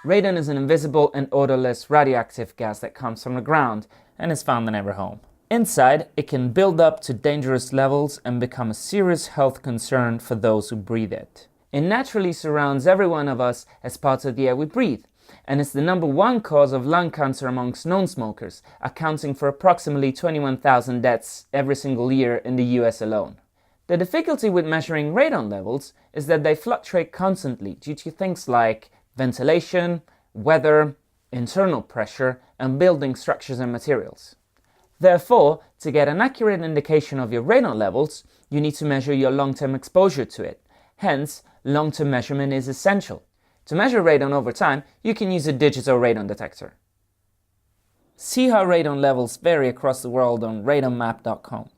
Radon is an invisible and odorless radioactive gas that comes from the ground and is found in every home. Inside, it can build up to dangerous levels and become a serious health concern for those who breathe it. It naturally surrounds every one of us as part of the air we breathe, and it's the #1 cause of lung cancer amongst non-smokers, accounting for approximately 21,000 deaths every single year in the US alone. The difficulty with measuring radon levels is that they fluctuate constantly due to things like ventilation, weather, internal pressure, and building structures and materials. Therefore, to get an accurate indication of your radon levels, you need to measure your long-term exposure to it. Hence, long-term measurement is essential. To measure radon over time, you can use a digital radon detector. See how radon levels vary across the world on radonmap.com.